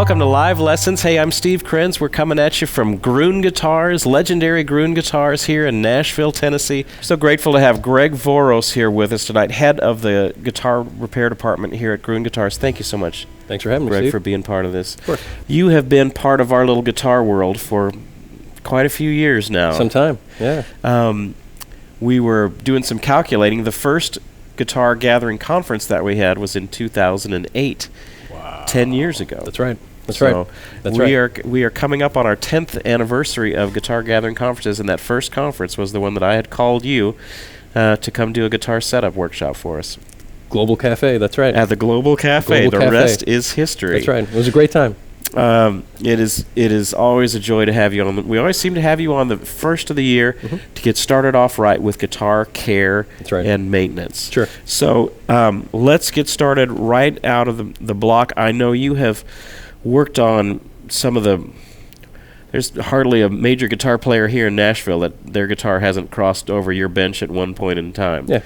welcome to Live Lessons. Hey, I'm Steve Krenz. We're coming at you from Gruhn Guitars, legendary Gruhn Guitars here in Nashville, Tennessee. So grateful to have Greg Voros here with us tonight, head of the guitar repair department here at Gruhn Guitars. Thank you so much. Thanks for having me, Greg, Steve. for being part of this. Of course. You have been part of our little guitar world for quite a few years now. Some time, yeah. We were doing some calculating. The first guitar gathering conference that we had was in 2008. Wow. 10 years ago. That's right. That's so right. That's right. We are coming up on our 10th anniversary of guitar gathering conferences, and that first conference was the one that I had called you to come do a guitar setup workshop for us. Global Cafe, that's right. At the Global Cafe. Global the Cafe. Rest is history. That's right. It was a great time. It is always a joy to have you on. We always seem to have you on the first of the year to get started off right with guitar care and maintenance. Sure. So let's get started right out of the block. I know you have worked on some of the... There's hardly a major guitar player here in Nashville that their guitar hasn't crossed over your bench at one point in time. Yeah.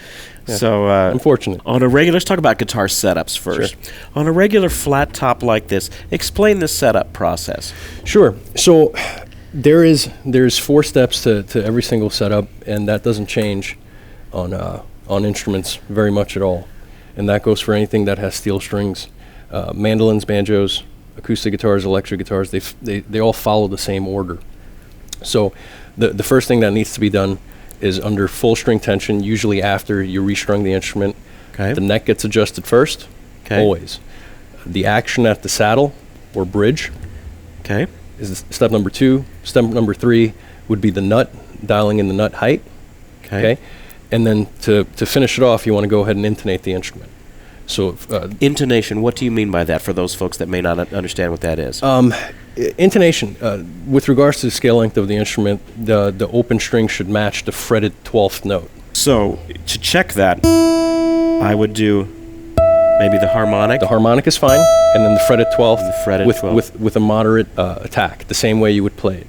So, unfortunate. Let's talk about guitar setups first. Sure. On a regular flat top like this, explain the setup process. Sure. So there's 4 steps to every single setup, and that doesn't change on instruments very much at all. And that goes for anything that has steel strings, mandolins, banjos, acoustic guitars, electric guitars. They all follow the same order. So the first thing that needs to be done is under full string tension, usually after you restrung the instrument. Okay. The neck gets adjusted first, always. The action at the saddle or bridge is step number 2. Step number 3 would be the nut, dialing in the nut height. Okay. And then to finish it off, you want to go ahead and intonate the instrument. So intonation, what do you mean by that for those folks that may not understand what that is? Intonation, with regards to the scale length of the instrument, the open string should match the fretted 12th note. So to check that, I would do maybe the harmonic. The harmonic is fine, and then the fretted 12th, with a moderate attack, the same way you would play it.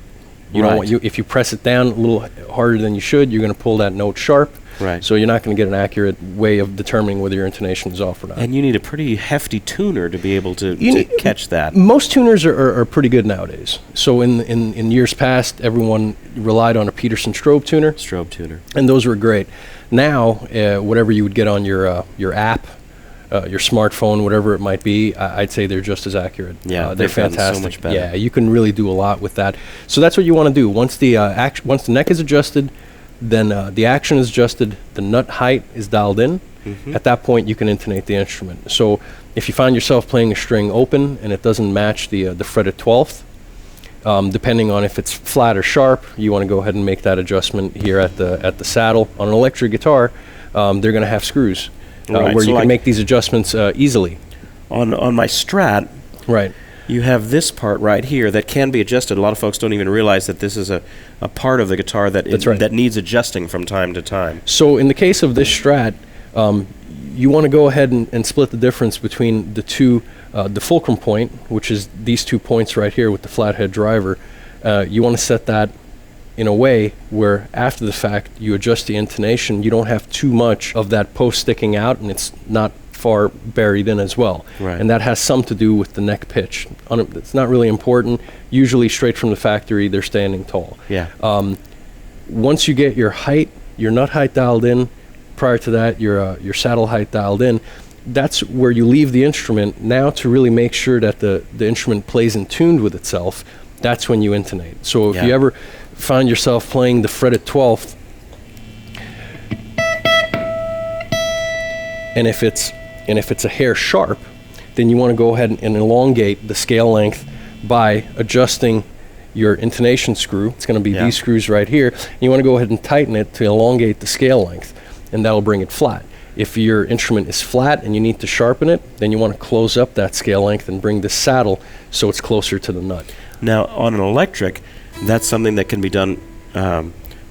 You don't want if you press it down a little harder than you should, you're going to pull that note sharp. Right. So you're not going to get an accurate way of determining whether your intonation is off or not. And you need a pretty hefty tuner to be able to catch that. Most tuners are pretty good nowadays. So in years past, everyone relied on a Peterson strobe tuner. And those were great. Now, whatever you would get on your app, your smartphone, whatever it might be, I'd say they're just as accurate. Yeah, they're fantastic. So much better. Yeah, you can really do a lot with that. So that's what you want to do. Once the neck is adjusted, then the action is adjusted, the nut height is dialed in. At that point, you can intonate the instrument. So if you find yourself playing a string open and it doesn't match the fretted 12th, depending on if it's flat or sharp, you want to go ahead and make that adjustment here at the saddle. On an electric guitar, they're going to have screws where you can make these adjustments easily. On my Strat, you have this part right here that can be adjusted. A lot of folks don't even realize that this is a part of the guitar that needs adjusting from time to time. So in the case of this Strat, you want to go ahead and split the difference between the two, the fulcrum point, which is these 2 points right here with the flathead driver. You want to set that in a way where after the fact you adjust the intonation. You don't have too much of that post sticking out, and it's not far buried in as well. And that has some to do with the neck pitch. It's not really important. Usually straight from the factory, they're standing tall. Once you get your nut height dialed in, prior to that your saddle height dialed in, that's where you leave the instrument. Now to really make sure that the instrument plays in tune with itself, that's when you intonate. So if you ever find yourself playing the fretted 12th, and if it's a hair sharp, then you want to go ahead and elongate the scale length by adjusting your intonation screw. It's going to be these screws right here. You want to go ahead and tighten it to elongate the scale length, and that'll bring it flat. If your instrument is flat and you need to sharpen it, then you want to close up that scale length and bring the saddle so it's closer to the nut. Now, on an electric, that's something that can be done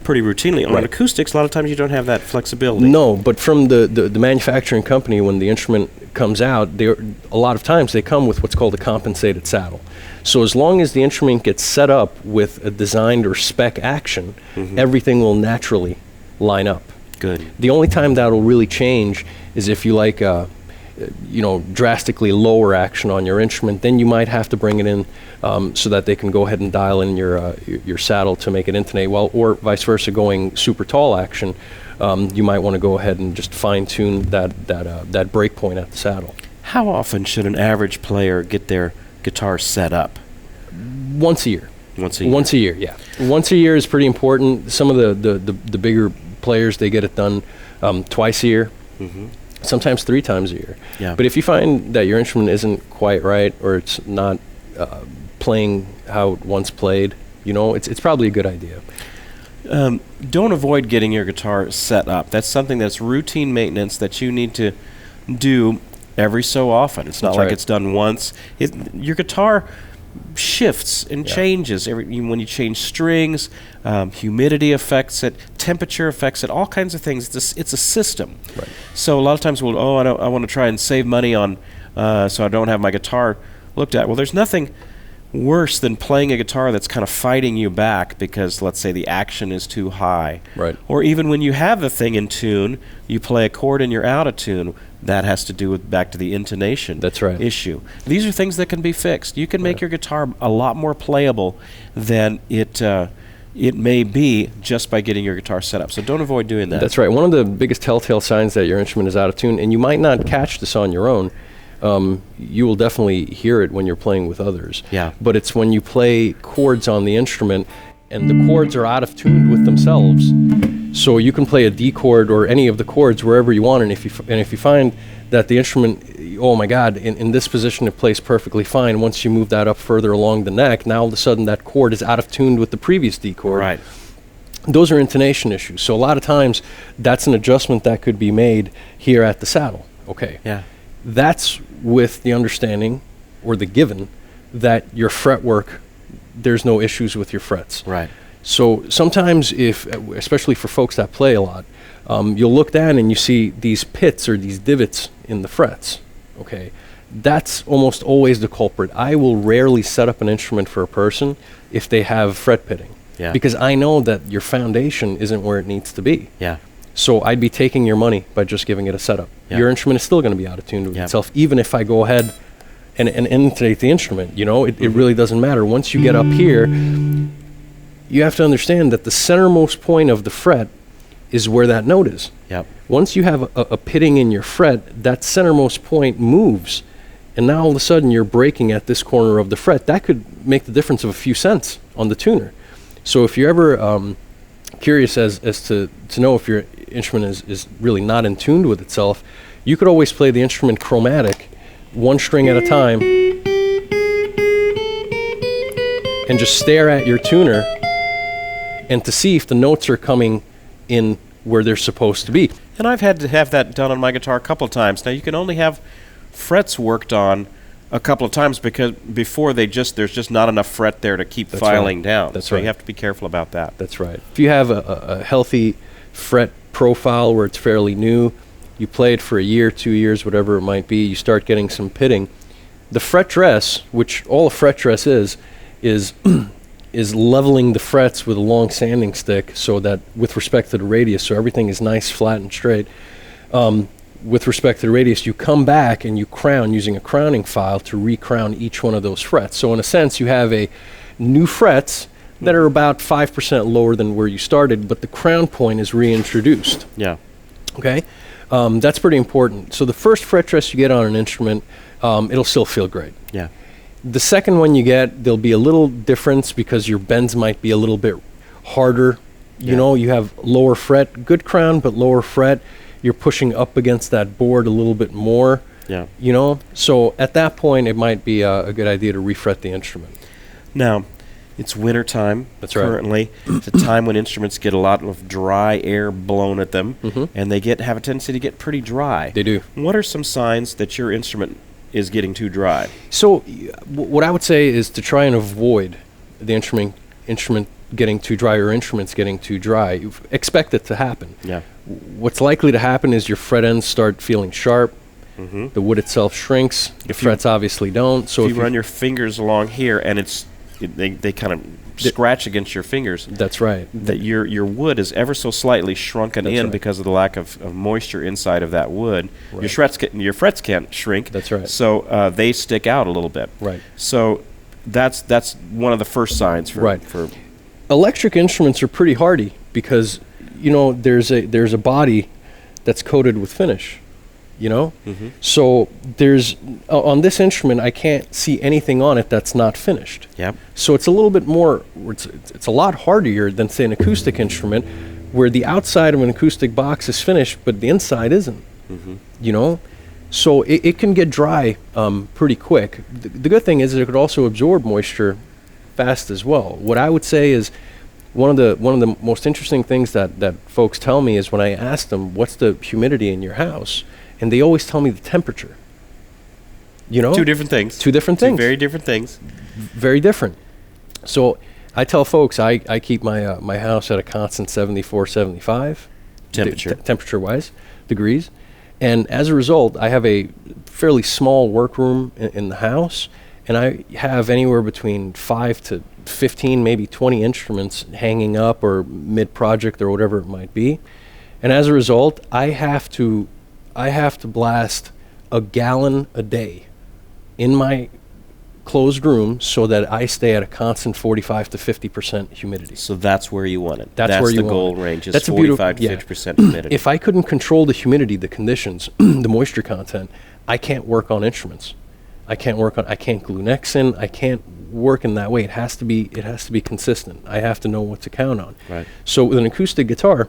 pretty routinely. On acoustics, a lot of times you don't have that flexibility. No, but from the manufacturing company, when the instrument comes out, a lot of times they come with what's called a compensated saddle. So as long as the instrument gets set up with a designed or spec action, everything will naturally line up. Good. The only time that'll really change is if you like drastically lower action on your instrument, then you might have to bring it in so that they can go ahead and dial in your saddle to make it intonate well, or vice versa, going super tall action. You might want to go ahead and just fine tune that break point at the saddle. How often should an average player get their guitar set up? Once a year. Once a year. Once a year, yeah. Once a year is pretty important. Some of the bigger players, they get it done twice a year. Mm-hmm. Sometimes 3 times a year. Yeah. But if you find that your instrument isn't quite right, or it's not playing how it once played, it's probably a good idea. Don't avoid getting your guitar set up. That's something that's routine maintenance that you need to do every so often. It's not like it's done once. Your guitar shifts and changes when you change strings. Humidity affects it, temperature affects it, all kinds of things. It's a system. Right. So a lot of times I want to try and save money on so I don't have my guitar looked at. Well, there's nothing worse than playing a guitar that's kind of fighting you back because, let's say, the action is too high. Right. Or even when you have the thing in tune, you play a chord and you're out of tune. That has to do with back to the intonation issue. These are things that can be fixed. You can make your guitar a lot more playable than it may be just by getting your guitar set up. So don't avoid doing that. That's right. One of the biggest telltale signs that your instrument is out of tune, and you might not catch this on your own, you will definitely hear it when you're playing with others. Yeah. But it's when you play chords on the instrument and the chords are out of tune with themselves. So you can play a D chord or any of the chords wherever you want, and if you find that the instrument, oh my God, in this position it plays perfectly fine. Once you move that up further along the neck, now all of a sudden that chord is out of tune with the previous D chord. Right. Those are intonation issues. So a lot of times that's an adjustment that could be made here at the saddle. Okay. Yeah. That's with the understanding or the given that your fretwork, there's no issues with your frets. Right. So sometimes especially for folks that play a lot, you'll look down and you see these pits or these divots in the frets. Okay. That's almost always the culprit. I will rarely set up an instrument for a person if they have fret pitting. Yeah. Because I know that your foundation isn't where it needs to be. Yeah. So I'd be taking your money by just giving it a setup. Yeah. Your instrument is still going to be out of tune with itself, even if I go ahead and intonate the instrument. It really doesn't matter. Once you get up here, you have to understand that the centermost point of the fret is where that note is. Yep. Once you have a pitting in your fret, that centermost point moves, and now all of a sudden you're breaking at this corner of the fret. That could make the difference of a few cents on the tuner. So if you're ever curious as to know if your instrument is really not in tune with itself, you could always play the instrument chromatic, one string at a time, and just stare at your tuner and to see if the notes are coming in where they're supposed to be. And I've had to have that done on my guitar a couple of times. Now you can only have frets worked on a couple of times because before there's just not enough fret there to keep filing down. That's so right. You have to be careful about that. That's right. If you have a healthy fret profile where it's fairly new, you play it for a year, 2 years, whatever it might be, you start getting some pitting. The fret dress, which all a fret dress is is leveling the frets with a long sanding stick so that with respect to the radius, so everything is nice, flat, and straight. With respect to the radius, you come back and you crown using a crowning file to recrown each one of those frets. So in a sense, you have a new frets that are about 5% lower than where you started, but the crown point is reintroduced. Yeah. Okay? That's pretty important. So the first fret dress you get on an instrument, it'll still feel great. Yeah. The second one you get, there'll be a little difference because your bends might be a little bit harder. You have lower fret, good crown, but lower fret. You're pushing up against that board a little bit more. Yeah. So at that point, it might be a good idea to refret the instrument. Now, it's winter time. That's right. Currently, it's a time when instruments get a lot of dry air blown at them, and they have a tendency to get pretty dry. They do. What are some signs that your instrument is getting too dry? So what I would say is to try and avoid the instrument getting too dry or instruments getting too dry. You expect it to happen. Yeah. What's likely to happen is your fret ends start feeling sharp. The wood itself shrinks. The frets obviously don't. So if you run your fingers along here and it's they kind of scratch against your fingers. That's right. That your wood is ever so slightly shrunken in right. because of the lack of moisture inside of that wood. Right. Your frets can't shrink. That's right. So they stick out a little bit. Right. So that's one of the first signs for right. for electric instruments are pretty hardy because there's a body that's coated with finish. Mm-hmm. So there's on this instrument I can't see anything on it that's not finished. Yep. So it's a little bit more. It's a lot hardier than say an acoustic instrument, where the outside of an acoustic box is finished, but the inside isn't. Mm-hmm. So it can get dry pretty quick. The good thing is that it could also absorb moisture fast as well. What I would say is one of the most interesting things that folks tell me is when I ask them what's the humidity in your house. And they always tell me the temperature. Two different things. Two different things. Two very different things. Very different. So I tell folks I keep my house at a constant 74, 75 temperature-wise degrees. And as a result, I have a fairly small workroom in the house, and I have anywhere between 5 to 15, maybe 20 instruments hanging up or mid-project or whatever it might be. And as a result, I have to blast a gallon a day in my closed room so that I stay at a constant 45 to 50% humidity. So that's where you want it. That's where you the want goal it. range is That's 45 to 50% humidity. If I couldn't control the humidity, the conditions, the moisture content, I can't work on instruments. I can't glue necks in. I can't work in that way. It has to be consistent. I have to know what to count on. Right. So with an acoustic guitar,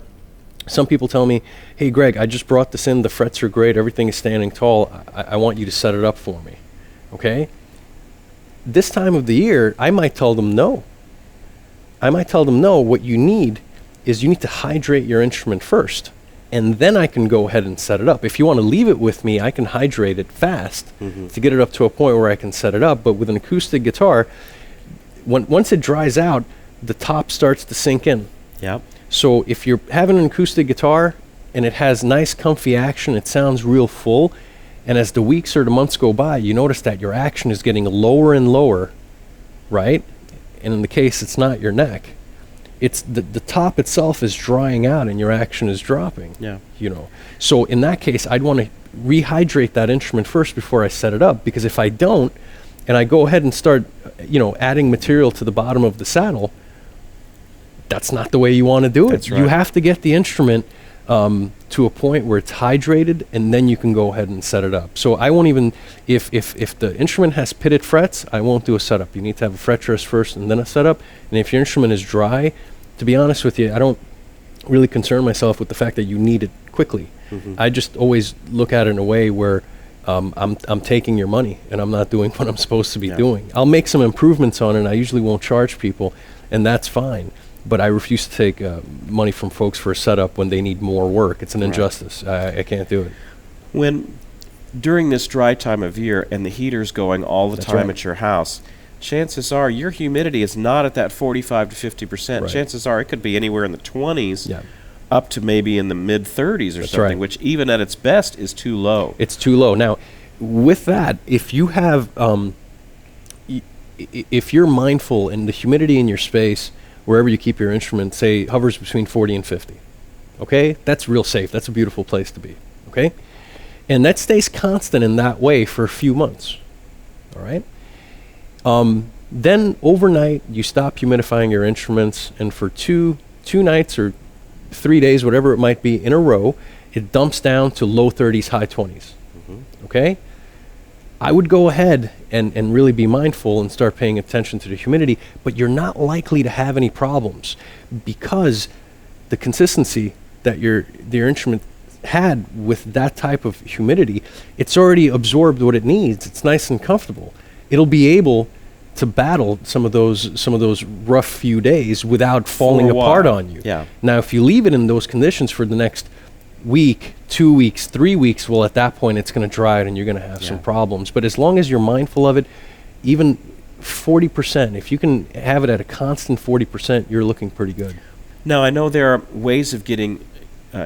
some people tell me, hey, Greg, I just brought this in. The frets are great. Everything is standing tall. I want you to set it up for me. Okay? This time of the year, I might tell them no. What you need is you need to hydrate your instrument first, and then I can go ahead and set it up. If you want to leave it with me, I can hydrate it fast to get it up to a point where I can set it up. But with an acoustic guitar, once it dries out, the top starts to sink in. Yep. So if you're having an acoustic guitar and it has nice comfy action, it sounds real full, and as the weeks or the months go by, you notice that your action is getting lower and lower, right? And in the case, it's not your neck. It's the top itself is drying out and your action is dropping. Yeah. So in that case, I'd want to rehydrate that instrument first before I set it up, because if I don't, and I go ahead and start, adding material to the bottom of the saddle, that's not the way you want to do it. That's right. You have to get the instrument to a point where it's hydrated, and then you can go ahead and set it up. So I won't even, if the instrument has pitted frets, I won't do a setup. You need to have a fret dress first and then a setup. And if your instrument is dry, to be honest with you, I don't really concern myself with the fact that you need it quickly. I just always look at it in a way where I'm taking your money and I'm not doing what I'm supposed to be doing. I'll make some improvements on it, and I usually won't charge people, and that's fine. But I refuse to take money from folks for a setup when they need more work. It's an injustice. I can't do it. When during this dry time of year and the heater's going all the That's time right. at your house, chances are your humidity is not at that 45 to 50%. Right. Chances are it could be anywhere in the 20s Yeah. up to maybe in the mid-30s or That's something, right. which even at its best is too low. It's too low. Now, with that, if you have, if you're mindful and the humidity in your space, wherever you keep your instrument, say, hovers between 40 and 50, okay? That's real safe. That's a beautiful place to be, okay? And that stays constant in that way for a few months, all right? Then overnight, you stop humidifying your instruments, and for two nights or 3 days, whatever it might be, in a row, it dumps down to low 30s, high 20s, okay? I would go ahead and really be mindful and start paying attention to the humidity, but you're not likely to have any problems because the consistency that your instrument had with that type of humidity, it's already absorbed what it needs. It's nice and comfortable. It'll be able to battle some of those rough few days without falling apart on you. Yeah. Now, if you leave it in those conditions for the next week, 2 weeks, 3 weeks, well, at that point it's going to dry out and you're going to have some problems. But as long as you're mindful of it, even 40%, if you can have it at a constant 40%, you're looking pretty good. Now, I know there are ways of getting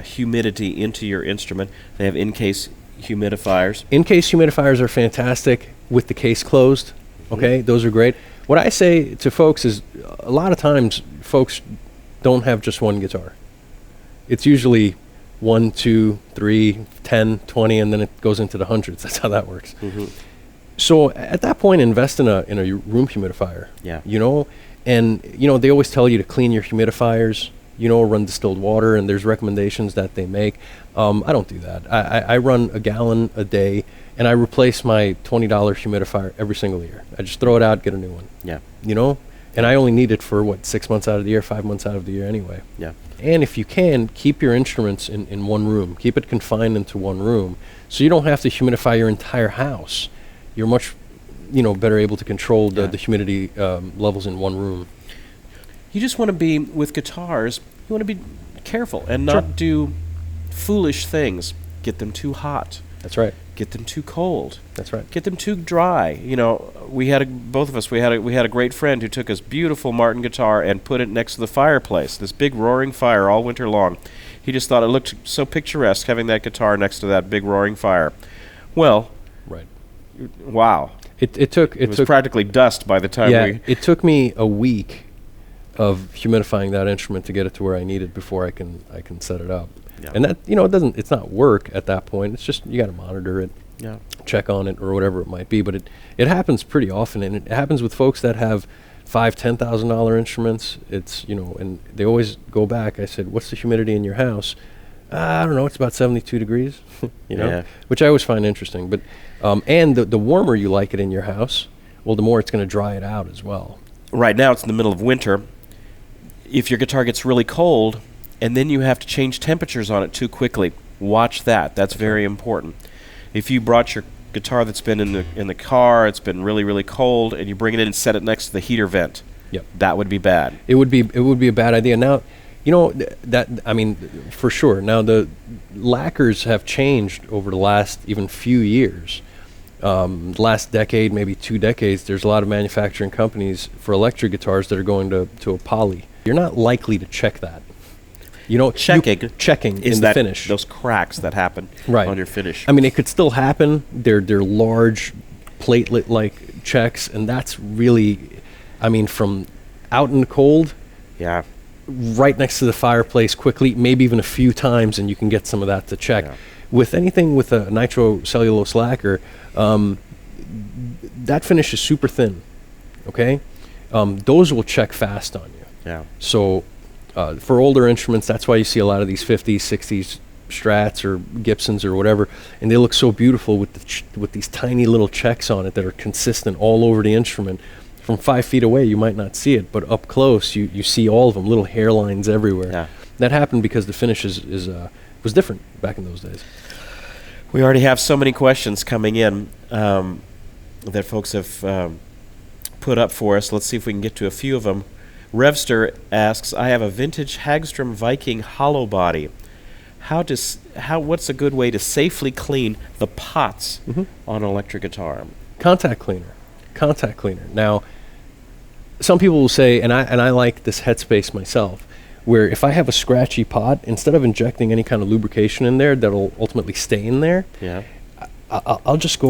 humidity into your instrument. They have in-case humidifiers. In-case humidifiers are fantastic with the case closed. Okay, those are great. what I say to folks is a lot of times folks don't have just one guitar. It's usually 1, 2, 3, 10, 20, and then it goes into the hundreds. That's how that works. Mm-hmm. So at that point, invest in a room humidifier. Yeah. You know, and you know they always tell you to clean your humidifiers. You know, run distilled water, and there's recommendations that they make. I don't do that. I run a gallon a day, and I replace my $20 humidifier every single year. I just throw it out, get a new one. Yeah. You know, and I only need it for 6 months out of the year, 5 months out of the year anyway. Yeah. And if you can, keep your instruments in one room. Keep it confined into one room, so you don't have to humidify your entire house. You're much, better able to control the humidity levels in one room. You just want to be, with guitars, you want to be careful and not do foolish things. Get them too hot. That's right. Get them too cold. That's right. Get them too dry. We had a great friend who took his beautiful Martin guitar and put it next to the fireplace, this big roaring fire all winter long. He just thought it looked so picturesque having that guitar next to that big roaring fire. Well, right. Wow. It was practically dust by the time it took me a week of humidifying that instrument to get it to where I need it before I can set it up. Yeah. And that it's not work at that point. It's just you got to monitor it, check on it or whatever it might be. But it happens pretty often, and it happens with folks that have $5,000-$10,000 instruments. It's and they always go back. I said, "What's the humidity in your house?" I don't know. It's about 72 degrees. Which I always find interesting. But and the warmer you like it in your house, well, the more it's going to dry it out as well. Right now, it's in the middle of winter. If your guitar gets really cold, and then you have to change temperatures on it too quickly, watch that. That's very important. If you brought your guitar that's been in the car, it's been really, really cold, and you bring it in and set it next to the heater vent, that would be bad. It would be a bad idea. Now, for sure. Now, the lacquers have changed over the last even few years. Last decade, maybe 2 decades, there's a lot of manufacturing companies for electric guitars that are going to a poly. You're not likely to check that. Checking is in the finish. Those cracks that happen on your finish. I mean, it could still happen. They're large platelet-like checks, and that's really, from out in the cold, right next to the fireplace quickly, maybe even a few times, and you can get some of that to check. Yeah. With anything with a nitrocellulose lacquer, that finish is super thin, okay? Those will check fast on you. Yeah. So for older instruments, that's why you see a lot of these 50s, 60s Strats or Gibsons or whatever, and they look so beautiful with these tiny little checks on it that are consistent all over the instrument. From 5 feet away, you might not see it, but up close, you see all of them, little hairlines everywhere. Yeah. That happened because the finish was different back in those days. We already have so many questions coming in that folks have put up for us. Let's see if we can get to a few of them. Revster asks, I have a vintage Hagstrom Viking hollow body. What's a good way to safely clean the pots on an electric guitar? Contact cleaner. Now, some people will say, and I like this headspace myself, where if I have a scratchy pot, instead of injecting any kind of lubrication in there that'll ultimately stay in there, I'll just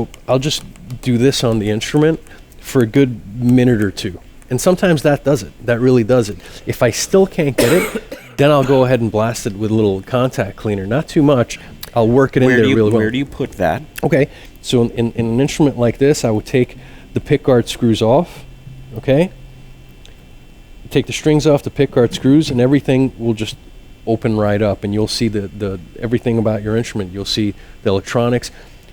do this on the instrument for a good minute or two. And sometimes that does it. That really does it. If I still can't get it, then I'll go ahead and blast it with a little contact cleaner. Not too much. I'll work it in there really well. Where do you put that? Okay. So in an instrument like this, I would take the pickguard screws off, okay? Take the strings off the pickguard screws, and everything will just open right up, and you'll see the everything about your instrument. You'll see the electronics,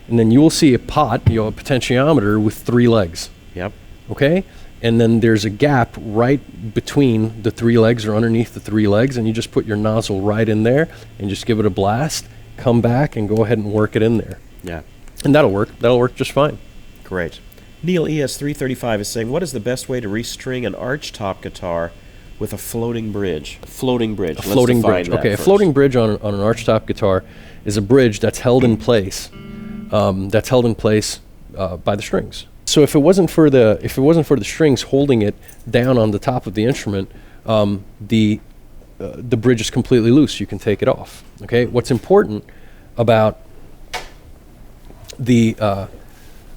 and then you'll see a pot, a potentiometer with 3 legs. Yep. Okay? And then there's a gap right between the 3 legs or underneath the 3 legs, and you just put your nozzle right in there and just give it a blast, come back, and go ahead and work it in there. Yeah. And that'll work. That'll work just fine. Great. Neil ES335 is saying, what is the best way to restring an Archtop guitar with a floating bridge? Floating bridge. A floating bridge. Okay, first. A floating bridge on an Archtop guitar is a bridge that's held in place. By the strings. So if it wasn't for the strings holding it down on the top of the instrument, the bridge is completely loose. You can take it off. Okay. What's important about the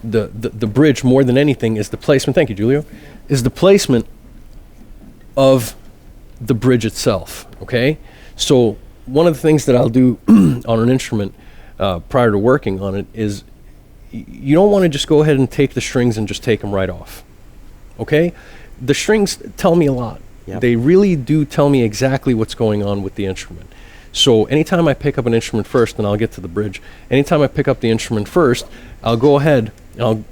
bridge more than anything is the placement. Thank you, Julio. is the placement of the bridge itself, okay? So one of the things that I'll do on an instrument prior to working on it is you don't want to just go ahead and take the strings and just take them right off, okay? The strings tell me a lot. Yep. They really do tell me exactly what's going on with the instrument. So anytime I pick up an instrument first, and I'll get to the bridge, anytime I pick up the instrument first, I'll go ahead and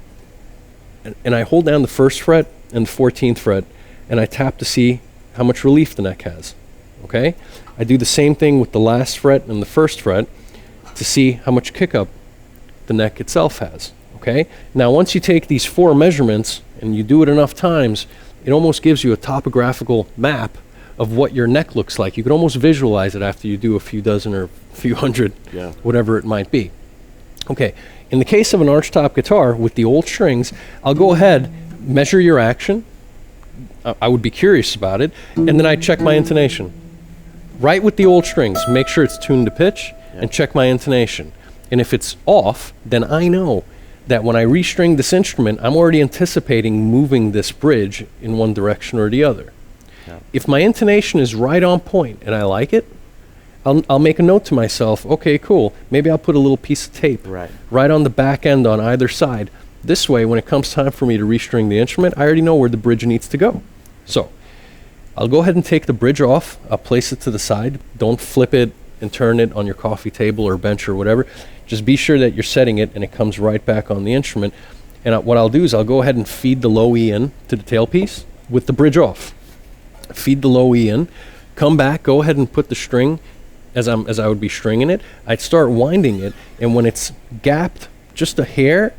I hold down the 1st fret and the 14th fret, and I tap to see how much relief the neck has, okay? I do the same thing with the last fret and the 1st fret to see how much kick-up the neck itself has, okay? Now, once you take these 4 measurements and you do it enough times, it almost gives you a topographical map of what your neck looks like. You can almost visualize it after you do a few dozen or a few hundred, whatever it might be. Okay, in the case of an Archtop guitar with the old strings, I'll go ahead, measure your action. I would be curious about it, and then I check my intonation. Right with the old strings, make sure it's tuned to pitch, and check my intonation. And if it's off, then I know that when I restring this instrument, I'm already anticipating moving this bridge in one direction or the other. Yeah. If my intonation is right on point and I like it, I'll make a note to myself, okay, cool, maybe I'll put a little piece of tape right on the back end on either side. This way, when it comes time for me to restring the instrument, I already know where the bridge needs to go. So I'll go ahead and take the bridge off. I'll place it to the side. Don't flip it and turn it on your coffee table or bench or whatever. Just be sure that you're setting it and it comes right back on the instrument. And what I'll do is I'll go ahead and feed the low E in to the tailpiece with the bridge off. Feed the low E in, come back, go ahead and put the string as I would be stringing it. I'd start winding it, and when it's gapped just a hair,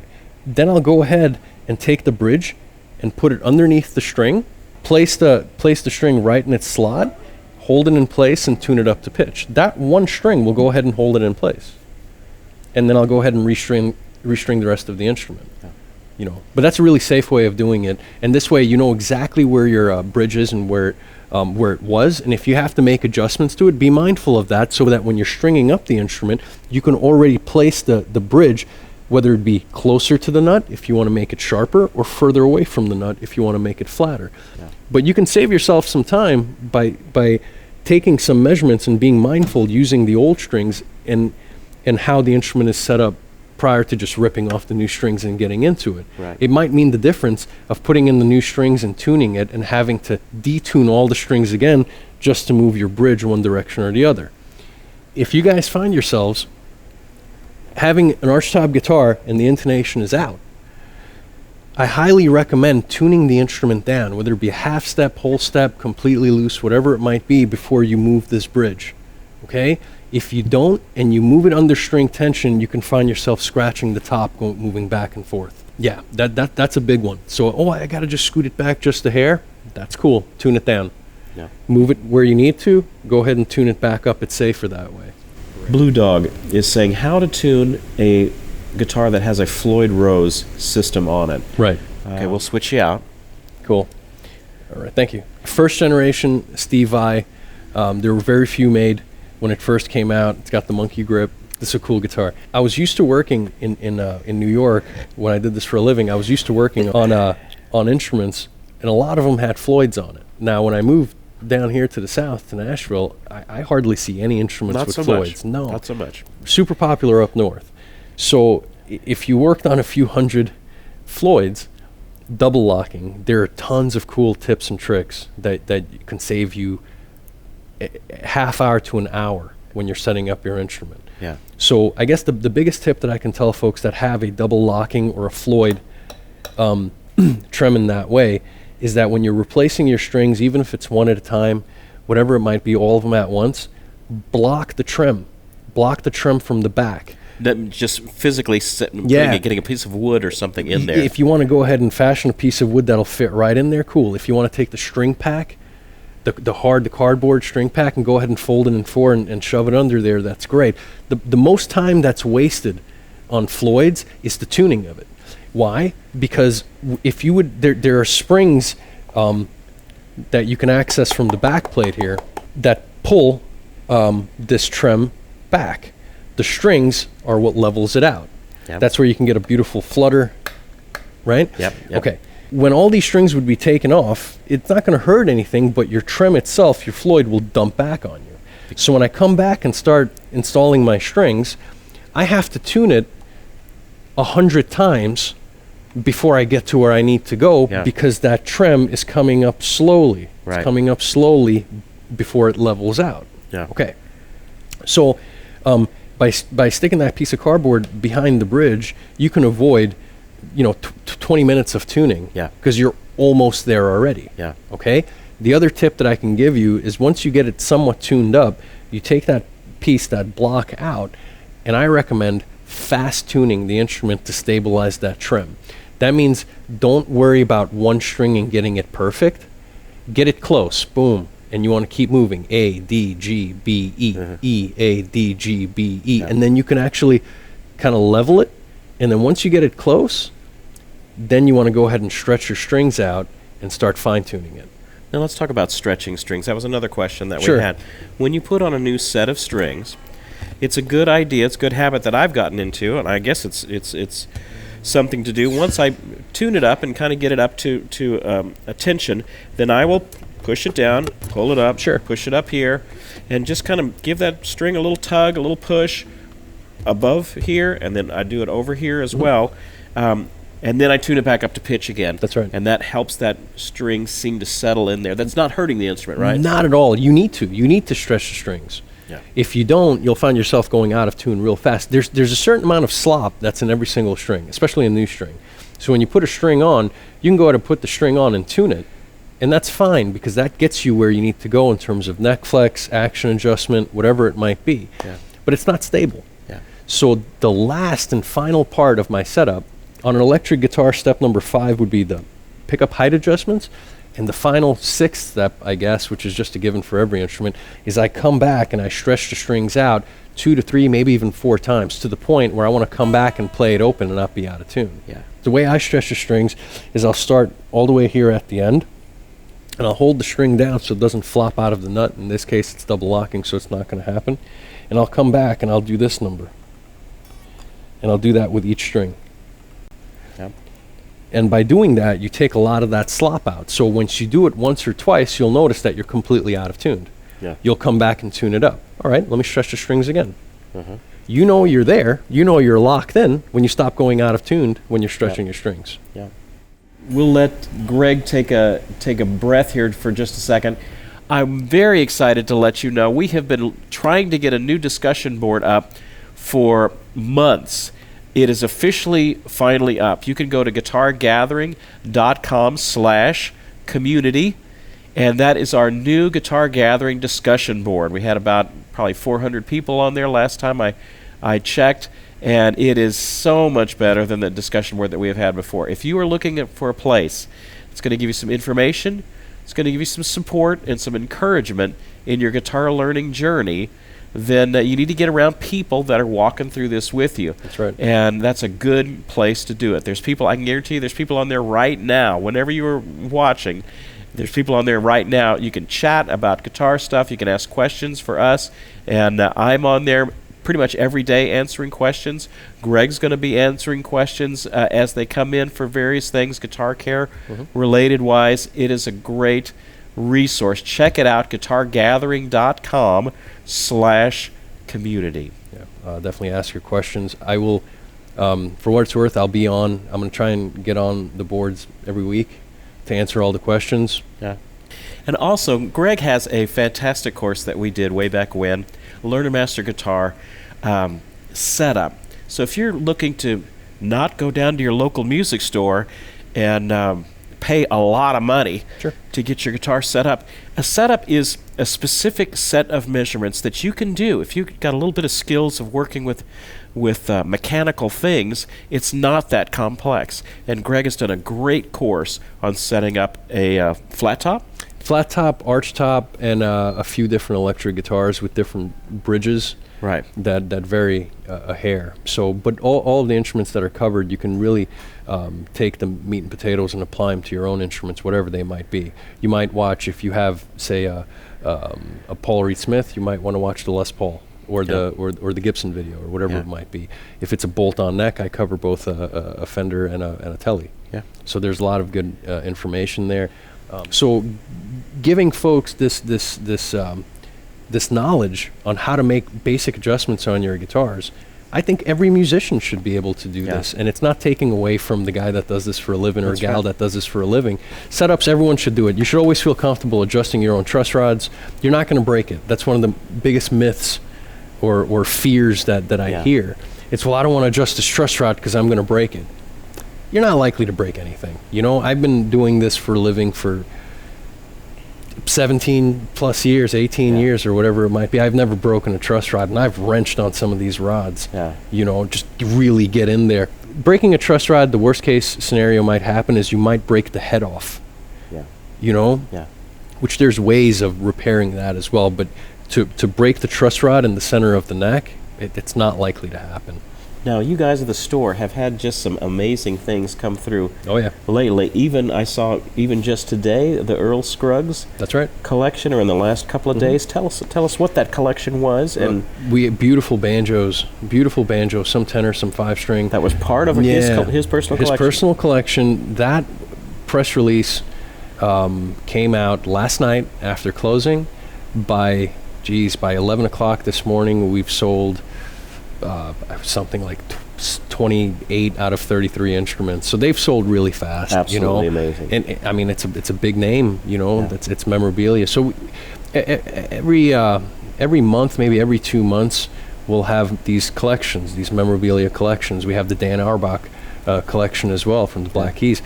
then I'll go ahead and take the bridge and put it underneath the string, place the string right in its slot, hold it in place and tune it up to pitch. That one string will go ahead and hold it in place. And then I'll go ahead and restring the rest of the instrument. You know, but that's a really safe way of doing it, and this way you know exactly where your bridge is and where it was, and if you have to make adjustments to it, be mindful of that so that when you're stringing up the instrument, you can already place the bridge, whether it be closer to the nut if you want to make it sharper, or further away from the nut if you want to make it flatter. But you can save yourself some time by taking some measurements and being mindful using the old strings and how the instrument is set up prior to just ripping off the new strings and getting into it. It might mean the difference of putting in the new strings and tuning it and having to detune all the strings again just to move your bridge one direction or the other. If you guys find yourselves having an Archtop guitar and the intonation is out, I highly recommend tuning the instrument down, whether it be a half step, whole step, completely loose, whatever it might be, before you move this bridge. Okay? If you don't, and you move it under string tension, you can find yourself scratching the top, moving back and forth. Yeah, that's a big one. So, I gotta just scoot it back just a hair. That's cool. Tune it down. Move it where you need to. Go ahead and tune it back up. It's safer that way. Blue Dog is saying how to tune a guitar that has a Floyd Rose system on it. Right. Okay, we'll switch you out. Cool. All right, thank you. First generation Steve Vai. There were very few made when it first came out. It's got the monkey grip. This is a cool guitar. I was used to working in New York when I did this for a living. I was used to working on instruments, and a lot of them had Floyds on it. Now, when I moved down here to the south, to Nashville, I hardly see any instruments Not with so Floyds. much. No. Not so much. Super popular up north. So if you worked on a few hundred Floyds, double locking, there are tons of cool tips and tricks that can save you a half hour to an hour when you're setting up your instrument. Yeah. So I guess the biggest tip that I can tell folks that have a double locking or a Floyd trem in that way is that when you're replacing your strings, even if it's one at a time, whatever it might be, all of them at once, block the trem. Block the trem from the back. That just physically getting a piece of wood or something in there. If you want to go ahead and fashion a piece of wood that'll fit right in there, cool. If you want to take the string pack, the cardboard string pack, and go ahead and fold it in four and shove it under there, that's great. The most time that's wasted on Floyds is the tuning of it. Why? Because if you would, there are springs that you can access from the back plate here that pull this trem back. The strings are what levels it out. Yep. That's where you can get a beautiful flutter, right? Yep. Okay. when all these strings would be taken off, it's not going to hurt anything, but your trem itself, your Floyd, will dump back on you. So when I come back and start installing my strings, I have to tune it 100 times before I get to where I need to go, because that trem is coming up slowly. Right. It's coming up slowly before it levels out. Yeah. Okay. So by sticking that piece of cardboard behind the bridge, you can avoid 20 minutes of tuning, because you're almost there already. Yeah. Okay. The other tip that I can give you is, once you get it somewhat tuned up, you take that piece, that block out, and I recommend fast tuning the instrument to stabilize that trem. That means don't worry about one string and getting it perfect. Get it close, boom, and you want to keep moving. A, D, G, B, E, E, A, D, G, B, E, and then you can actually kind of level it. And then once you get it close, then you want to go ahead and stretch your strings out and start fine-tuning it. Now let's talk about stretching strings. That was another question that Sure. we had. When you put on a new set of strings, it's a good idea, it's a good habit that I've gotten into, and I guess it's something to do. Once I tune it up and kind of get it up to a tension, then I will push it down, pull it up, push it up here, and just kind of give that string a little tug, a little push above here, and then I do it over here as well. And then I tune it back up to pitch again. That's right. And that helps that string seem to settle in there. That's not hurting the instrument, right? Not at all. You need to stretch the strings. Yeah. If you don't, you'll find yourself going out of tune real fast. There's a certain amount of slop that's in every single string, especially a new string. So when you put a string on, you can go ahead and put the string on and tune it, and that's fine, because that gets you where you need to go in terms of neck flex, action adjustment, whatever it might be. Yeah. But it's not stable. Yeah. So the last and final part of my setup on an electric guitar, step number 5 would be the pickup height adjustments. And the final 6th step, I guess, which is just a given for every instrument, is I come back and I stretch the strings out 2 to 3, maybe even 4 times, to the point where I want to come back and play it open and not be out of tune. Yeah. The way I stretch the strings is I'll start all the way here at the end, and I'll hold the string down so it doesn't flop out of the nut. In this case, it's double locking, so it's not going to happen. And I'll come back and I'll do this number. And I'll do that with each string. Yep. And by doing that, you take a lot of that slop out. So once you do it once or twice, you'll notice that you're completely out of tune. Yeah. You'll come back and tune it up. All right, let me stretch the strings again. You know you're there. You know you're locked in when you stop going out of tune when you're stretching your strings. Yeah. We'll let Greg take a breath here for just a second. I'm very excited to let you know we have been trying to get a new discussion board up for months. It is officially finally up. You can go to guitargathering.com/community, and that is our new Guitar Gathering discussion board. We had about probably 400 people on there last time I checked, and it is so much better than the discussion board that we have had before. If you are looking for a place, it's going to give you some information, it's going to give you some support and some encouragement in your guitar learning journey, then you need to get around people that are walking through this with you. That's right. And that's a good place to do it. There's people, I can guarantee you, there's people on there right now. Whenever you are watching, there's people on there right now. You can chat about guitar stuff. You can ask questions for us. And I'm on there pretty much every day answering questions. Greg's going to be answering questions as they come in for various things, guitar care related wise. It is a great resource. Check it out, guitargathering.com/community. Yeah, definitely ask your questions. I will, for what it's worth, I'll be on. I'm going to try and get on the boards every week to answer all the questions. Yeah. And also, Greg has a fantastic course that we did way back when, Learn and Master Guitar setup. So if you're looking to not go down to your local music store and pay a lot of money to get your guitar set up, a setup is a specific set of measurements that you can do. If you've got a little bit of skills of working with mechanical things, it's not that complex. And Greg has done a great course on setting up a flat top, Archtop, and a few different electric guitars with different bridges. Right. That vary a hair. So, but all of the instruments that are covered, you can really take the meat and potatoes and apply them to your own instruments, whatever they might be. You might watch, if you have, say, a Paul Reed Smith, you might want to watch the Les Paul. or the Gibson video or whatever it might be. If it's a bolt-on neck, I cover both a Fender and a Tele. Yeah. So there's a lot of good information there. So giving folks this knowledge on how to make basic adjustments on your guitars, I think every musician should be able to do this. And it's not taking away from the guy that does this for a living or a gal that does this for a living. Setups, everyone should do it. You should always feel comfortable adjusting your own truss rods. You're not going to break it. That's one of the biggest myths or fears that I hear. It's, well, I don't want to adjust this truss rod because I'm going to break it. You're not likely to break anything. You know, I've been doing this for a living for 17 plus years, 18 years or whatever it might be. I've never broken a truss rod, and I've wrenched on some of these rods. You know, just really get in there. Breaking a truss rod, the worst case scenario might happen is you might break the head off. You know? Which there's ways of repairing that as well, but to break the truss rod in the center of the neck, it's not likely to happen. Now, you guys at the store have had just some amazing things come through. Oh, yeah. Lately. I saw just today, the Earl Scruggs. That's right. Collection, or in the last couple of days. Tell us what that collection was. And we beautiful banjos, some tenor, some 5-string. That was part of his personal collection. His personal collection. That press release came out last night after closing. By 11 o'clock this morning, we've sold something like 28 out of 33 instruments. So they've sold really fast. Absolutely amazing. And I mean, it's a big name, you know. It's memorabilia. So every month, maybe every 2 months, we'll have these collections, these memorabilia collections. We have the Dan Auerbach collection as well from the Black Keys.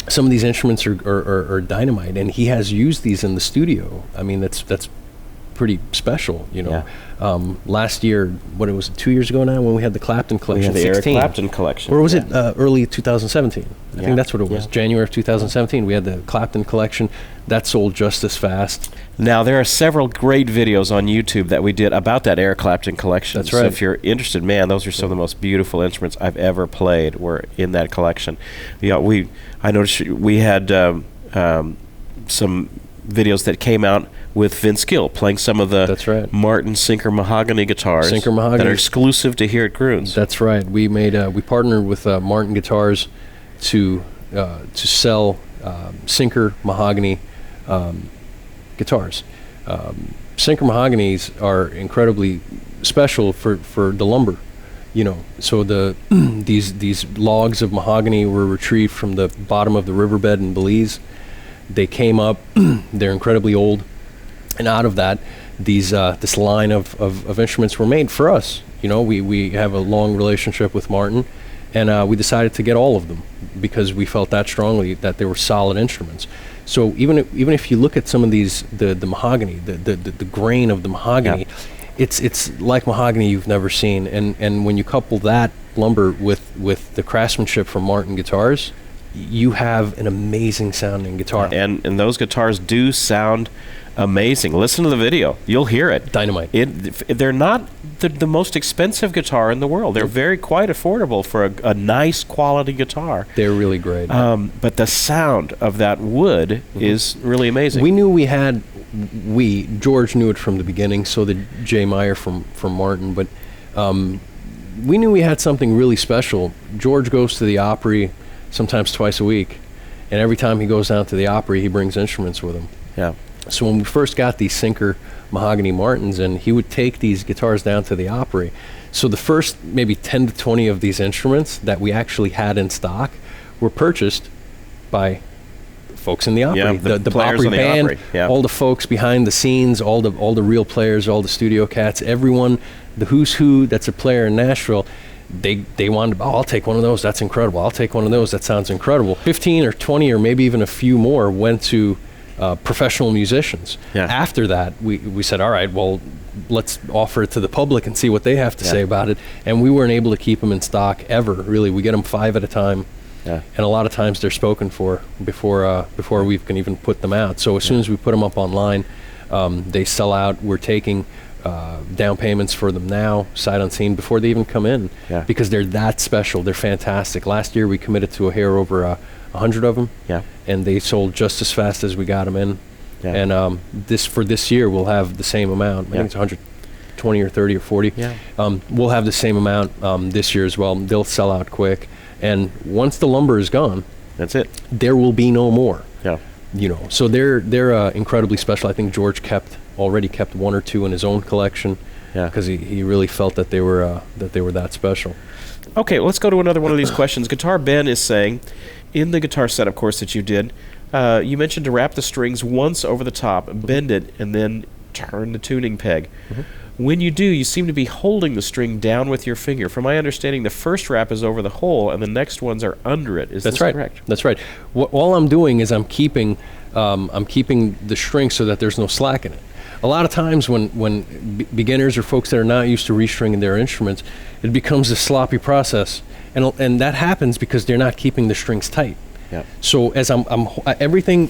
Some of these instruments are dynamite, and he has used these in the studio. I mean, that's pretty special, you know. Last year, what it was, 2 years ago now, when we had the Clapton collection, we had the Eric Clapton collection, or was it early 2017? I think that's what it was. January of 2017, we had the Clapton collection that sold just as fast. Now, there are several great videos on YouTube that we did about that Eric Clapton collection. That's right. So if you're interested, man, those are some of the most beautiful instruments I've ever played were in that collection. I noticed we had some videos that came out with Vince Gill playing some of the Martin Sinker mahogany guitars that are exclusive to here at Gruhn's. That's right. We partnered with Martin Guitars to sell Sinker mahogany guitars. Sinker mahoganies are incredibly special for the lumber, you know. So these logs of mahogany were retrieved from the bottom of the riverbed in Belize. They came up. They're incredibly old. And out of that, this line of instruments were made for us. You know, we have a long relationship with Martin, and we decided to get all of them because we felt that strongly that they were solid instruments. So even if you look at some of these, the mahogany, the grain of the mahogany, it's like mahogany you've never seen. And when you couple that lumber with the craftsmanship from Martin Guitars, you have an amazing sounding guitar. And those guitars do sound amazing. Listen to the video. You'll hear it. Dynamite. They're not the most expensive guitar in the world. They're quite affordable for a nice quality guitar. They're really great. But the sound of that wood is really amazing. We knew George knew it from the beginning, so did Jay Meyer from Martin, but we knew we had something really special. George goes to the Opry sometimes twice a week, and every time he goes down to the Opry, he brings instruments with him. Yeah. So when we first got these Sinker mahogany Martins, and he would take these guitars down to the Opry. So the first maybe 10 to 20 of these instruments that we actually had in stock were purchased by folks in the Opry, the Opry band, all the folks behind the scenes, all the real players, all the studio cats, everyone, the who's who that's a player in Nashville. They wanted, I'll take one of those, that's incredible. I'll take one of those, that sounds incredible. 15 or 20 or maybe even a few more went to professional musicians. After that, we said, all right, well, let's offer it to the public and see what they have to say about it. And we weren't able to keep them in stock ever, really. We get them 5 at a time. And a lot of times they're spoken for before we can even put them out. So as soon as we put them up online, they sell out. We're taking down payments for them now, sight unseen, before they even come in, because they're that special. They're fantastic. Last year we committed to a hair over 100 of them, and they sold just as fast as we got them in. And this year we'll have the same amount. I think it's 120 20 or 30 or 40. Yeah. We'll have the same amount this year as well. They'll sell out quick. And once the lumber is gone, that's it. There will be no more. Yeah. You know, so they're incredibly special. I think George already kept one or two in his own collection. Yeah. Because he really felt that they were that special. Okay, let's go to another one of these questions. Guitar Ben is saying, in the guitar setup course that you did, you mentioned to wrap the strings once over the top, bend it, and then turn the tuning peg. When you do, you seem to be holding the string down with your finger. From my understanding, the first wrap is over the hole, and the next ones are under it. Is this correct? That's right. All I'm doing is I'm keeping the string so that there's no slack in it. A lot of times when beginners or folks that are not used to restringing their instruments, it becomes a sloppy process, and that happens because they're not keeping the strings tight. Yeah. So as I'm everything.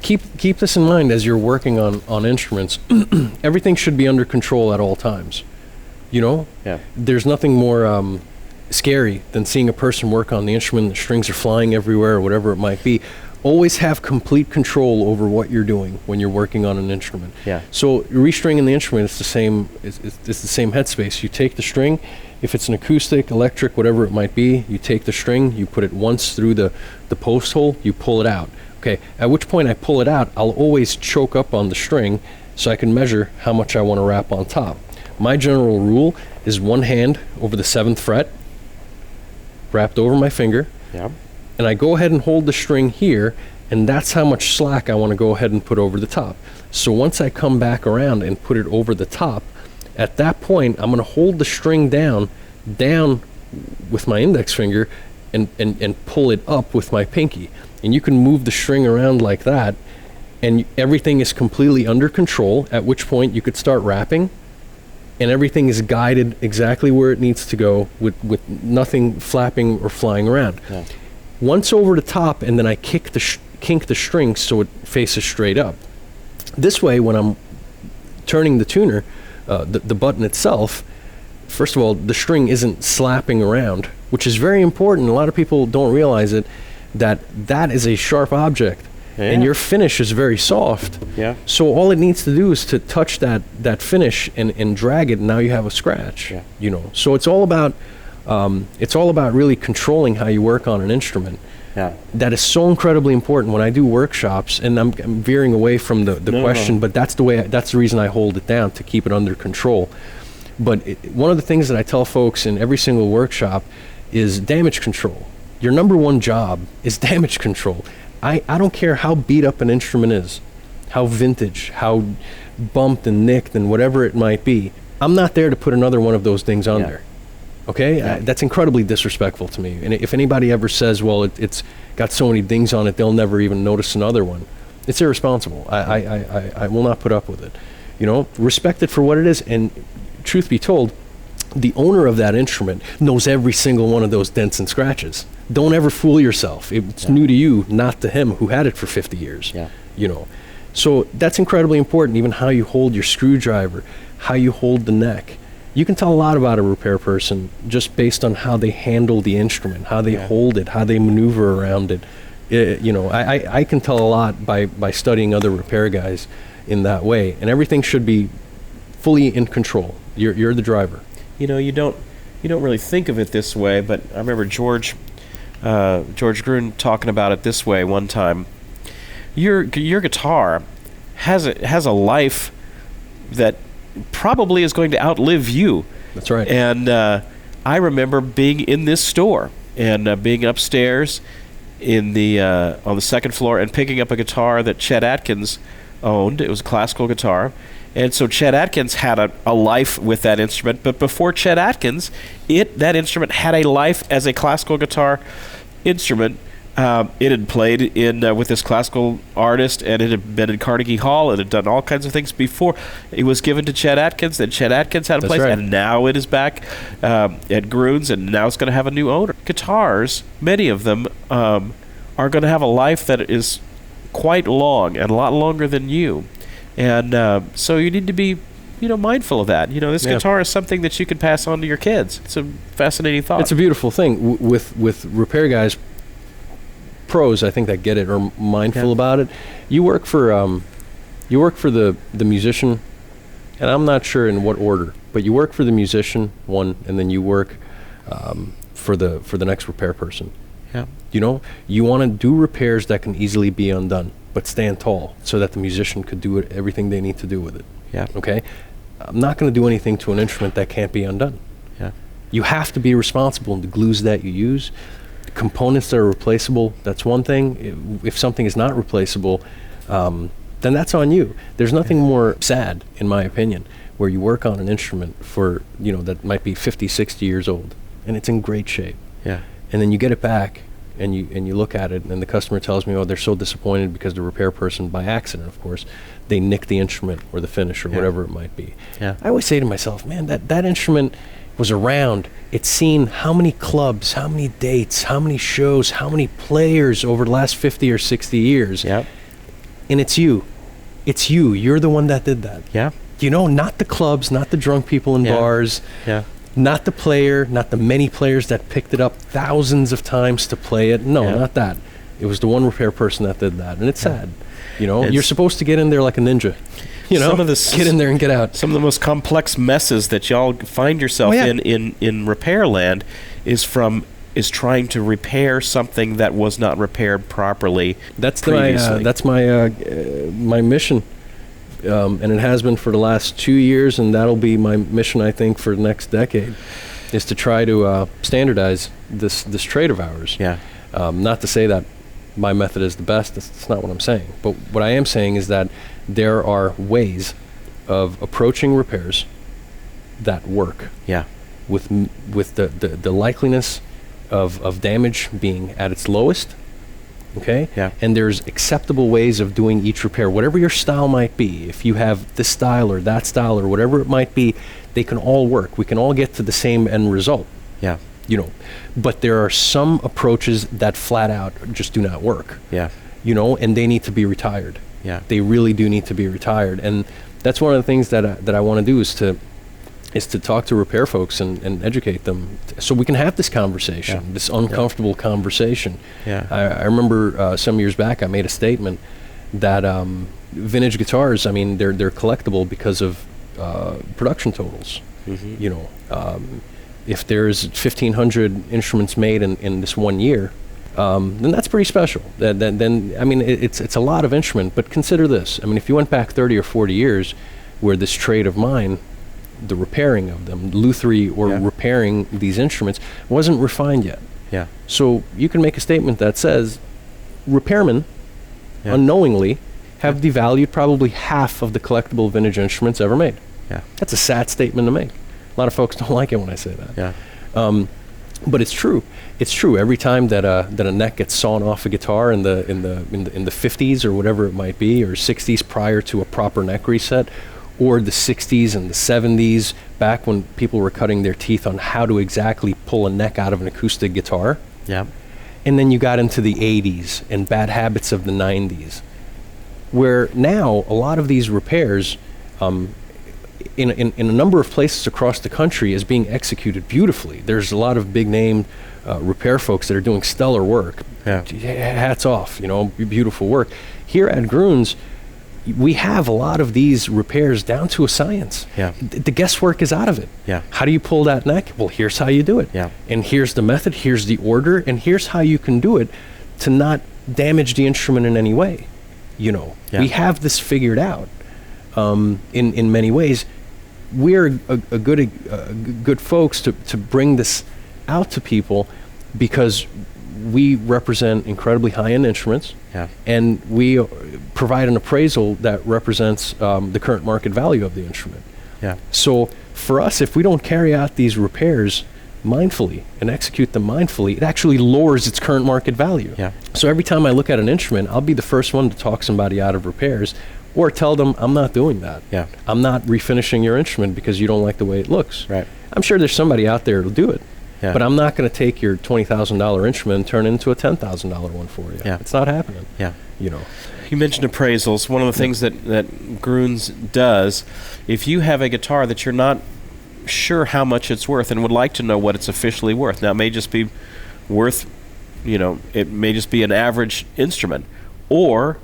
Keep this in mind as you're working on instruments. Everything should be under control at all times. You know? Yeah. There's nothing more scary than seeing a person work on the instrument, the strings are flying everywhere or whatever it might be. Always have complete control over what you're doing when you're working on an instrument. Yeah. So restringing the instrument is the same. It's the same headspace. You take the string, if it's an acoustic, electric, whatever it might be, you take the string, you put it once through the post hole, you pull it out. Okay, at which point I pull it out, I'll always choke up on the string so I can measure how much I want to wrap on top. My general rule is one hand over the 7th fret, wrapped over my finger, Yeah. and I go ahead and hold the string here, and that's how much slack I want to go ahead and put over the top. So once I come back around and put it over the top, at that point I'm going to hold the string down with my index finger and pull it up with my pinky. And you can move the string around like that, and everything is completely under control, at which point you could start wrapping, and everything is guided exactly where it needs to go with nothing flapping or flying around. Yeah. Once over the top, and then I kink the string so it faces straight up. This way, when I'm turning the tuner, the button itself, first of all, the string isn't slapping around, which is very important. A lot of people don't realize it, that is a sharp object, and your finish is very soft. Yeah. So all it needs to do is to touch that finish and drag it, and now you have a scratch. Yeah. You know. So it's all about really controlling how you work on an instrument. Yeah. That is so incredibly important when I do workshops, and I'm veering away from the question, but that's the reason I hold it down, to keep it under control. But one of the things that I tell folks in every single workshop is damage control. Your number one job is damage control. I don't care how beat up an instrument is, how vintage, how bumped and nicked and whatever it might be. I'm not there to put another one of those things on there. Okay? Yeah. That's incredibly disrespectful to me. And if anybody ever says, well, it's got so many dings on it, they'll never even notice another one, it's irresponsible. I will not put up with it. You know, respect it for what it is. And truth be told, the owner of that instrument knows every single one of those dents and scratches. Don't ever fool yourself. It's new to you, not to him who had it for 50 years. Yeah. You know, so that's incredibly important. Even how you hold your screwdriver, how you hold the neck. You can tell a lot about a repair person just based on how they handle the instrument, how they hold it, how they maneuver around it. You know, I can tell a lot by studying other repair guys in that way, and everything should be fully in control. You're the driver. You know, you don't really think of it this way, but I remember George Gruhn talking about it this way one time. Your guitar has a life that probably is going to outlive you. That's right. And I remember being in this store and being upstairs in the on the second floor and picking up a guitar that Chet Atkins owned. It was a classical guitar. And so Chet Atkins had a life with that instrument, but before Chet Atkins, that instrument had a life as a classical guitar instrument. It had played with this classical artist, and it had been in Carnegie Hall. It had done all kinds of things before it was given to Chet Atkins. Then Chet Atkins had a place, and now it is back at Gruhn's, and now it's going to have a new owner. Guitars, many of them, are going to have a life that is quite long, and a lot longer than you. And so you need to be, mindful of that. This guitar is something that you can pass on to your kids. It's a fascinating thought. It's a beautiful thing. With repair guys, pros, I think, that get it, are mindful about it. You work for the musician and I'm not sure in what order, but you work for the musician, one, and then you work for the next repair person. Yeah. You know, you want to do repairs that can easily be undone, but stand tall so that the musician could do everything they need to do with it. Yeah. Okay? I'm not going to do anything to an instrument that can't be undone. Yeah. You have to be responsible in the glues that you use. Components that are replaceable, that's one thing. If something is not replaceable, then that's on you. There's nothing more sad, in my opinion, where you work on an instrument for, that might be 50, 60 years old, and it's in great shape. Yeah. And then you get it back, and you look at it, and the customer tells me, oh, they're so disappointed because the repair person, by accident, of course, they nicked the instrument or the finish or whatever it might be. Yeah. I always say to myself, man, that instrument was around. It's seen how many clubs, how many dates, how many shows, how many players over the last 50 or 60 years. Yep. And it's you. It's you. You're the one that did that. Yeah. Not the clubs, not the drunk people in bars. Yeah. Not the player, not the many players that picked it up thousands of times to play it. No, not that. It was the one repair person that did that. And it's sad. You're supposed to get in there like a ninja. Get in there and get out. Some of the most complex messes that y'all find yourself in repair land is trying to repair something that was not repaired properly. That's previously. That's my mission. And it has been for the last 2 years, and that'll be my mission, I think, for the next decade, is to try to standardize this trade of ours. Yeah. Not to say that my method is the best. That's not what I'm saying. But what I am saying is that there are ways of approaching repairs that work. Yeah. With the likeliness of damage being at its lowest. Okay? Yeah. And there's acceptable ways of doing each repair, whatever your style might be. If you have this style or that style or whatever it might be, they can all work. We can all get to the same end result. Yeah. But there are some approaches that flat out just do not work. Yeah. And they need to be retired. Yeah. They really do need to be retired. And that's one of the things that I want to do is to talk to repair folks and educate them so we can have this conversation, this uncomfortable conversation. Yeah. I remember some years back I made a statement that vintage guitars, they're collectible because of production totals. Mm-hmm. If there's 1,500 instruments made in this 1 year, then that's pretty special. It's a lot of instrument, but consider this. If you went back 30 or 40 years where this trade of mine, the repairing of them, lutherie or repairing these instruments, wasn't refined yet. Yeah. So you can make a statement that says repairmen unknowingly have devalued probably half of the collectible vintage instruments ever made. Yeah. That's a sad statement to make. A lot of folks don't like it when I say that. Yeah. But it's true. It's true. Every time that a neck gets sawn off a guitar in the 50s or whatever it might be, or 60s prior to a proper neck reset, or the 60s and the 70s, back when people were cutting their teeth on how to exactly pull a neck out of an acoustic guitar. Yeah. And then you got into the 80s and bad habits of the 90s, where now a lot of these repairs, in a number of places across the country, is being executed beautifully. There's a lot of big name repair folks that are doing stellar work. Yeah. Hats off, beautiful work. Here at Gruhn's, we have a lot of these repairs down to a science. Yeah. The guesswork is out of it. Yeah. How do you pull that neck? Well, here's how you do it. Yeah. And here's the method, here's the order, and here's how you can do it to not damage the instrument in any way. Yeah. We have this figured out in many ways. We're a good folks to bring this out to people because we represent incredibly high-end instruments, and we provide an appraisal that represents the current market value of the instrument. Yeah. So for us, if we don't carry out these repairs mindfully and execute them mindfully, it actually lowers its current market value. Yeah. So every time I look at an instrument, I'll be the first one to talk somebody out of repairs or tell them, I'm not doing that. Yeah. I'm not refinishing your instrument because you don't like the way it looks. Right. I'm sure there's somebody out there who'll do it. Yeah. But I'm not going to take your $20,000 instrument and turn it into a $10,000 one for you. Yeah. It's not happening. Yeah. You know. You mentioned appraisals. One of the things that Gruhn's does, if you have a guitar that you're not sure how much it's worth and would like to know what it's officially worth. Now, it may just be worth, it may just be an average instrument. Or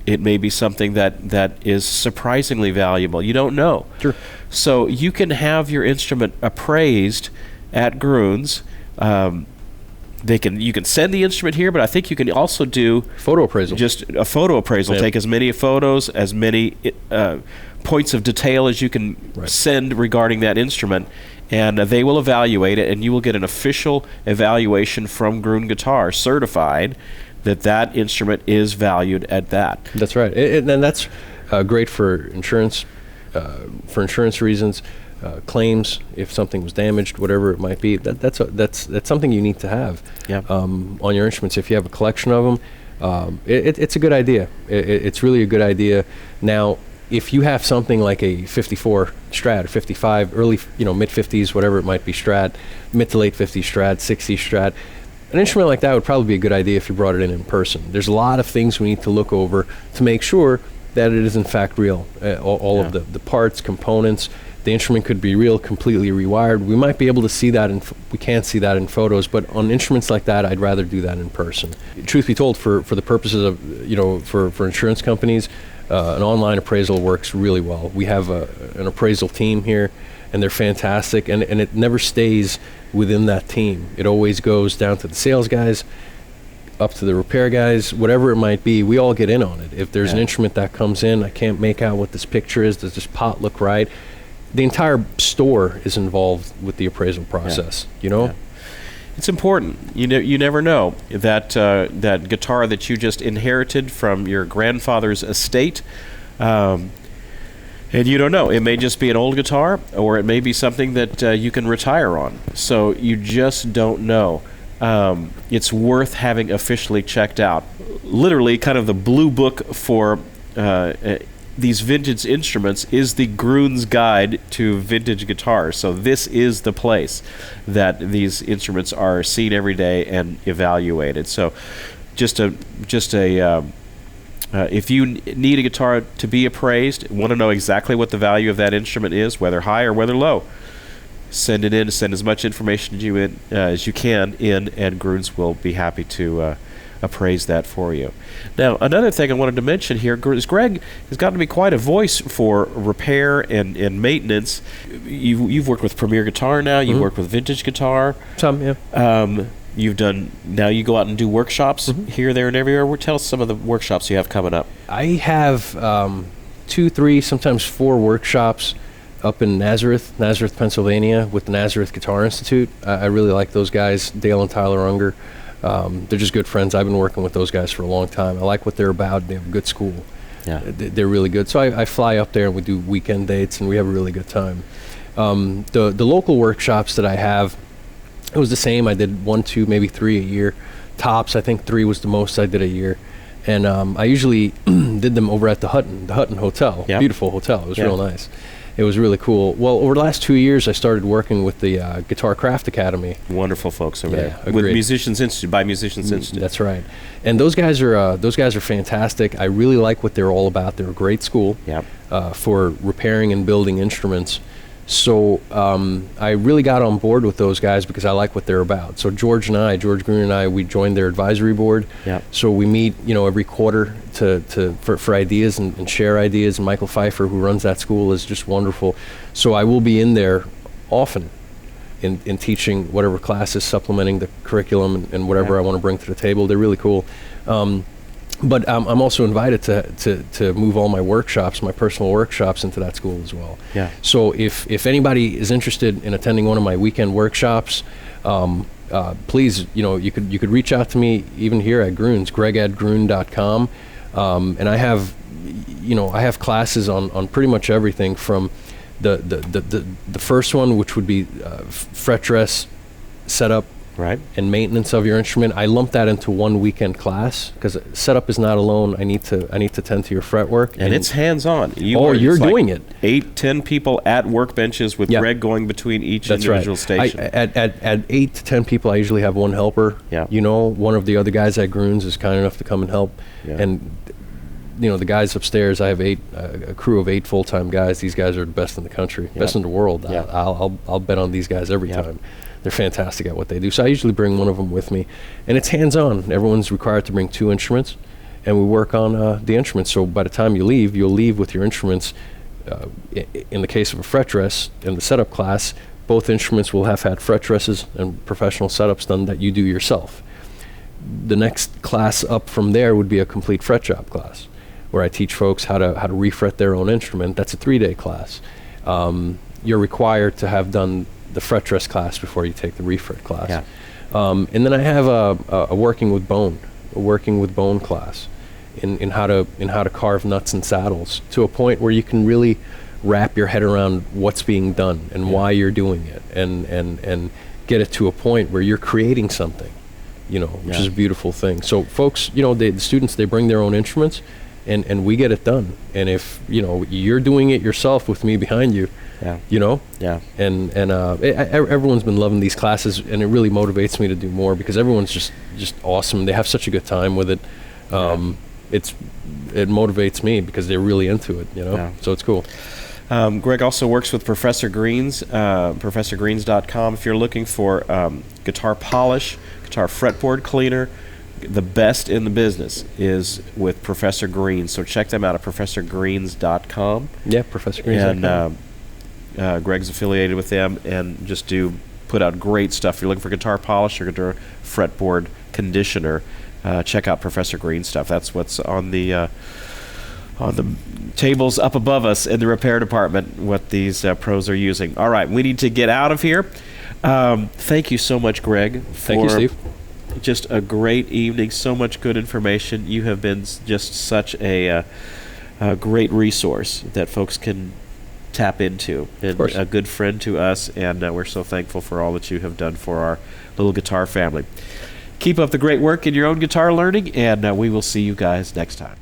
It may be something that is surprisingly valuable. You don't know. Sure. So you can have your instrument appraised at Gruhn's. You can send the instrument here, but I think you can also do photo appraisal. Just a photo appraisal. Yeah. Take as many photos, as many points of detail as you can send regarding that instrument, and they will evaluate it, and you will get an official evaluation from Gruhn Guitar, certified that instrument is valued at that. That's right, and that's great for insurance reasons. Claims, if something was damaged, whatever it might be, that's something you need to have on your instruments. If you have a collection of them, it's a good idea. It's really a good idea. Now, if you have something like a 54 Strat, or 55, early, mid 50s, whatever it might be, Strat, mid to late 50s Strat, 60s Strat, an instrument like that would probably be a good idea if you brought it in person. There's a lot of things we need to look over to make sure that it is in fact real. All of the parts, components. The instrument could be real, completely rewired. We might be able to see that, we can't see that in photos, but on instruments like that, I'd rather do that in person. Truth be told, for the purposes of, for insurance companies, an online appraisal works really well. We have an appraisal team here, and they're fantastic, and it never stays within that team. It always goes down to the sales guys, up to the repair guys, whatever it might be. We all get in on it. If there's an instrument that comes in, I can't make out what this picture is, does this pot look right? The entire store is involved with the appraisal process, It's important. You never know that that guitar that you just inherited from your grandfather's estate, and you don't know. It may just be an old guitar, or it may be something that you can retire on. So you just don't know. It's worth having officially checked out. Literally, kind of the blue book for these vintage instruments is the Gruhn's Guide to Vintage Guitars. So this is the place that these instruments are seen every day and evaluated. So if you need a guitar to be appraised, want to know exactly what the value of that instrument is, whether high or whether low, send it in. Send as much information as you can in, and Gruhn's will be happy to appraise that for you. Now, another thing I wanted to mention here is Greg has gotten to be quite a voice for repair and maintenance. You've worked with Premier Guitar now. You've worked with Vintage Guitar. Some, yeah. Now you go out and do workshops here, there, and everywhere. Tell us some of the workshops you have coming up. I have 2, 3, sometimes 4 workshops up in Nazareth, Pennsylvania, with the Nazareth Guitar Institute. I really like those guys, Dale and Tyler Unger. They're just good friends. I've been working with those guys for a long time. I like what they're about. They have a good school. Yeah, they're really good. So I fly up there and we do weekend dates, and we have a really good time. The local workshops that I have, it was the same. I did 1, 2, maybe 3 a year. Tops, I think 3 was the most I did a year. And I usually did them over at the Hutton Hotel. Yep. Beautiful hotel. It was real nice. It was really cool. Well, over the last 2 years, I started working with the Guitar Craft Academy. Wonderful folks over there. Agreed. With Musicians Institute, by Musicians Institute. That's right. And those guys are fantastic. I really like what they're all about. They're a great school for repairing and building instruments. So I really got on board with those guys because I like what they're about. So George Gruhn and I, we joined their advisory board. Yep. So we meet, every quarter for ideas and share ideas. And Michael Pfeiffer, who runs that school, is just wonderful. So I will be in there often in teaching whatever classes, supplementing the curriculum and whatever I want to bring to the table. They're really cool. But I'm also invited to move all my workshops, my personal workshops, into that school as well. Yeah. So if anybody is interested in attending one of my weekend workshops, please, you could reach out to me even here at Gruhn's, greg@gruhn.com, and I have classes on pretty much everything from the first one, which would be fret dress setup. Right. And maintenance of your instrument. I lump that into one weekend class because setup is not alone. I need to tend to your fretwork. And it's hands-on. You're doing it. 8-10 people at workbenches with Greg going between each individual station. At 8 to 10 people, I usually have one helper. Yeah. One of the other guys at Gruhn's is kind enough to come and help. Yeah. And the guys upstairs, I have a crew of 8 full-time guys. These guys are the best in the country, best in the world. Yeah. I'll bet on these guys every time. They're fantastic at what they do. So I usually bring one of them with me. And it's hands-on. Everyone's required to bring 2 instruments. and we work on the instruments. So by the time you leave, you'll leave with your instruments. In the case of a fret dress, in the setup class, both instruments will have had fret dresses and professional setups done that you do yourself. The next class up from there would be a complete fret job class, where I teach folks how to refret their own instrument. That's a 3-day class. You're required to have done the fret dress class before you take the refret class. Yeah. And then I have a working with bone class in how to carve nuts and saddles to a point where you can really wrap your head around what's being done and why you're doing it, and get it to a point where you're creating something, which is a beautiful thing. So folks, the students, they bring their own instruments, and we get it done. And if you're doing it yourself with me behind you, and everyone's been loving these classes, and it really motivates me to do more, because everyone's just awesome. They have such a good time with it. It motivates me because they're really into it, so it's cool. Greg also works with Professor Green's, ProfessorGreens.com. If you're looking for guitar polish, guitar fretboard cleaner, the best in the business is with Professor Green. So check them out at ProfessorGreens.com. Yeah, ProfessorGreens.com. And Greg's affiliated with them, and just put out great stuff. If you're looking for guitar polish or guitar fretboard conditioner, check out Professor Green stuff. That's what's on the tables up above us in the repair department, what these pros are using. All right, we need to get out of here. Thank you so much, Greg. Thank you, Steve. Just a great evening. So much good information. You have been just such a great resource that folks can tap into, and a good friend to us, and we're so thankful for all that you have done for our little guitar family. Keep up the great work in your own guitar learning, and we will see you guys next time.